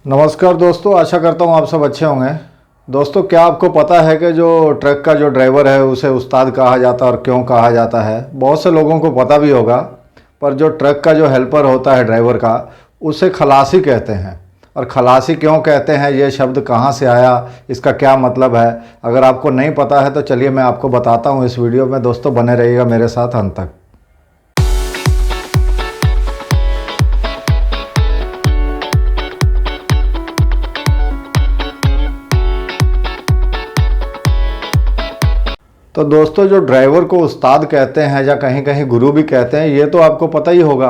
नमस्कार दोस्तों, आशा करता हूँ आप सब अच्छे होंगे। दोस्तों, क्या आपको पता है कि जो ट्रक का जो ड्राइवर है उसे उस्ताद कहा जाता है और क्यों कहा जाता है? बहुत से लोगों को पता भी होगा, पर जो ट्रक का जो हेल्पर होता है ड्राइवर का, उसे खलासी कहते हैं। और खलासी क्यों कहते हैं, ये शब्द कहाँ से आया, इसका क्या मतलब है, अगर आपको नहीं पता है तो चलिए मैं आपको बताता हूँ इस वीडियो में। दोस्तों, बने रहिएगा मेरे साथ अंत तक। तो दोस्तों, जो ड्राइवर को उस्ताद कहते हैं या कहीं कहीं गुरु भी कहते हैं, ये तो आपको पता ही होगा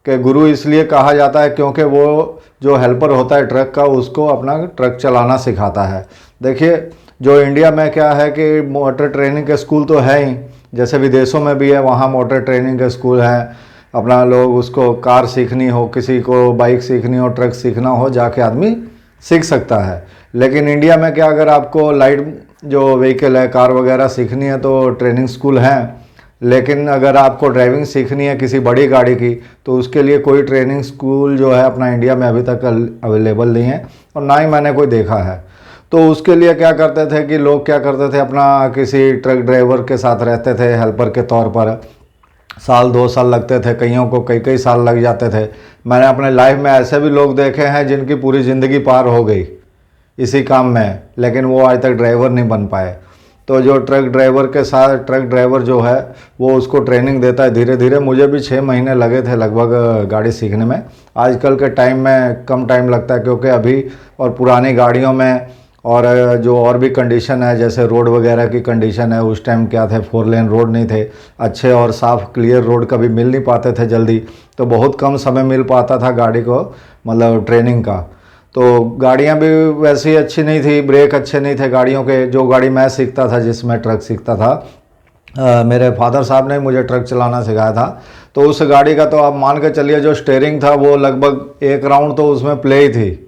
कि गुरु इसलिए कहा जाता है क्योंकि वो जो हेल्पर होता है ट्रक का, उसको अपना ट्रक चलाना सिखाता है। देखिए, जो इंडिया में क्या है कि मोटर ट्रेनिंग के स्कूल तो है ही, जैसे विदेशों में भी है, वहाँ मोटर ट्रेनिंग के स्कूल हैं। अपना लोग उसको कार सीखनी हो, किसी को बाइक सीखनी हो, ट्रक सीखना हो, जाके आदमी सीख सकता है। लेकिन इंडिया में क्या, अगर आपको लाइट जो व्हीकल है, कार वगैरह सीखनी है तो ट्रेनिंग स्कूल हैं, लेकिन अगर आपको ड्राइविंग सीखनी है किसी बड़ी गाड़ी की तो उसके लिए कोई ट्रेनिंग स्कूल जो है अपना इंडिया में अभी तक अवेलेबल नहीं है, और ना ही मैंने कोई देखा है। तो उसके लिए क्या करते थे कि लोग क्या करते थे, अपना किसी ट्रक ड्राइवर के साथ रहते थे हेल्पर के तौर पर। साल 2 साल लगते थे, कईयों को कई कई साल लग जाते थे। मैंने अपने लाइफ में ऐसे भी लोग देखे हैं जिनकी पूरी ज़िंदगी पार हो गई इसी काम में, लेकिन वो आज तक ड्राइवर नहीं बन पाए। तो जो ट्रक ड्राइवर के साथ, ट्रक ड्राइवर जो है वो उसको ट्रेनिंग देता है धीरे धीरे। मुझे भी 6 महीने लगे थे लगभग गाड़ी सीखने में। आजकल के टाइम में कम टाइम लगता है, क्योंकि अभी और पुरानी गाड़ियों में और जो और भी कंडीशन है, जैसे रोड वगैरह की कंडीशन है, उस टाइम क्या थे, 4 लेन रोड नहीं थे, अच्छे और साफ़ क्लियर रोड कभी मिल नहीं पाते थे जल्दी, तो बहुत कम समय मिल पाता था गाड़ी को, मतलब ट्रेनिंग का। तो गाड़ियाँ भी वैसी अच्छी नहीं थी, ब्रेक अच्छे नहीं थे गाड़ियों के। जो गाड़ी मैं सीखता था, जिसमें ट्रक सीखता था, मेरे फादर साहब ने मुझे ट्रक चलाना सिखाया था। तो उस गाड़ी का तो आप मान के चलिए, जो स्टीयरिंग था वो लगभग 1 राउंड तो उसमें प्ले ही थी,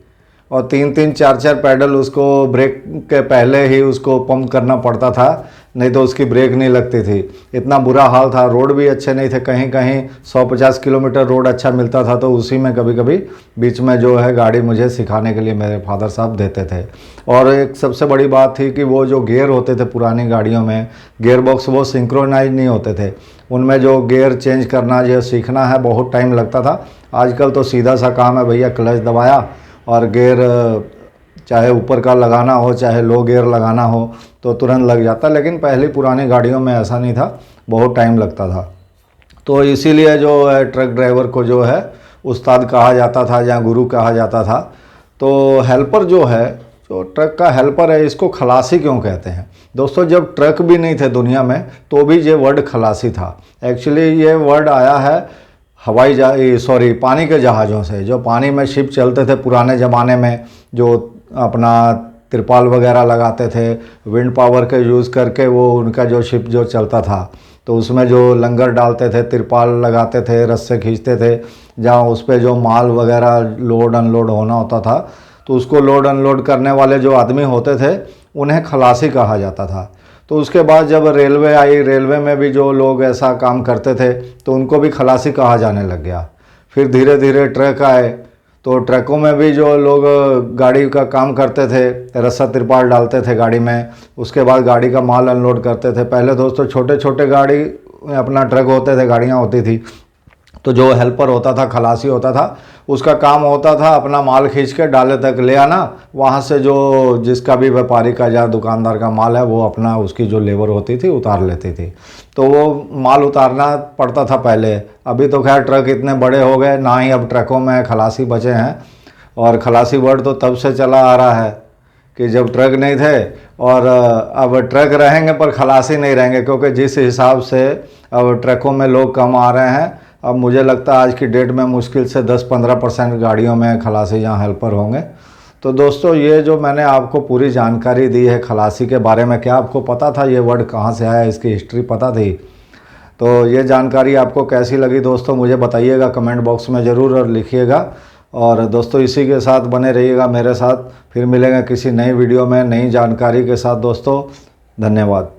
और 3-3 4-4 पैडल उसको ब्रेक के पहले ही उसको पंप करना पड़ता था, नहीं तो उसकी ब्रेक नहीं लगती थी। इतना बुरा हाल था। रोड भी अच्छे नहीं थे, कहीं कहीं 150 किलोमीटर रोड अच्छा मिलता था, तो उसी में कभी कभी बीच में जो है गाड़ी मुझे सिखाने के लिए मेरे फादर साहब देते थे। और एक सबसे बड़ी बात थी कि वो जो गियर होते थे पुरानी गाड़ियों में, गियर बॉक्स वो सिंक्रोनाइज नहीं होते थे। उनमें जो गियर चेंज करना, जो सीखना है, बहुत टाइम लगता था। आजकल तो सीधा सा काम है, भैया क्लच दबाया और गियर चाहे ऊपर का लगाना हो चाहे लो गियर लगाना हो तो तुरंत लग जाता। लेकिन पहले पुरानी गाड़ियों में ऐसा नहीं था, बहुत टाइम लगता था। तो इसीलिए जो है ट्रक ड्राइवर को जो है उस्ताद कहा जाता था या गुरु कहा जाता था। तो हेल्पर जो है, जो ट्रक का हेल्पर है, इसको खलासी क्यों कहते हैं? दोस्तों, जब ट्रक भी नहीं थे दुनिया में तो भी ये वर्ड खलासी था। एक्चुअली ये वर्ड आया है पानी के जहाज़ों से। जो पानी में शिप चलते थे पुराने ज़माने में, जो अपना तिरपाल वगैरह लगाते थे, विंड पावर के यूज़ करके वो उनका जो शिप जो चलता था, तो उसमें जो लंगर डालते थे, तिरपाल लगाते थे, रस्से खींचते थे, जहाँ उस पर जो माल वगैरह लोड अनलोड होना होता था, तो उसको लोड अनलोड करने वाले जो आदमी होते थे उन्हें खलासी कहा जाता था। तो उसके बाद जब रेलवे आई, रेलवे में भी जो लोग ऐसा काम करते थे तो उनको भी खलासी कहा जाने लग गया। फिर धीरे धीरे ट्रक आए, तो ट्रकों में भी जो लोग गाड़ी का काम करते थे, रस्सा तिरपाल डालते थे गाड़ी में, उसके बाद गाड़ी का माल अनलोड करते थे। पहले दोस्तों छोटे छोटे गाड़ी अपना ट्रक होते थे, गाड़ियाँ होती थी, तो जो हेल्पर होता था, खलासी होता था, उसका काम होता था अपना माल खींच के डाले तक ले आना। वहाँ से जो जिसका भी व्यापारी का या दुकानदार का माल है वो अपना, उसकी जो लेबर होती थी उतार लेती थी। तो वो माल उतारना पड़ता था पहले। अभी तो खैर ट्रक इतने बड़े हो गए, ना ही अब ट्रकों में खलासी बचे हैं। और खलासी वर्ड तो तब से चला आ रहा है कि जब ट्रक नहीं थे, और अब ट्रक रहेंगे पर खलासी नहीं रहेंगे, क्योंकि जिस हिसाब से अब ट्रकों में लोग कम आ रहे हैं, अब मुझे लगता है आज की डेट में मुश्किल से 10-15% गाड़ियों में खलासी या हेल्पर होंगे। तो दोस्तों, ये जो मैंने आपको पूरी जानकारी दी है खलासी के बारे में, क्या आपको पता था ये वर्ड कहाँ से आया, इसकी हिस्ट्री पता थी? तो ये जानकारी आपको कैसी लगी दोस्तों, मुझे बताइएगा कमेंट बॉक्स में ज़रूर, और लिखिएगा। और दोस्तों, इसी के साथ बने रहिएगा मेरे साथ। फिर मिलेंगे किसी नई वीडियो में नई जानकारी के साथ दोस्तों। धन्यवाद।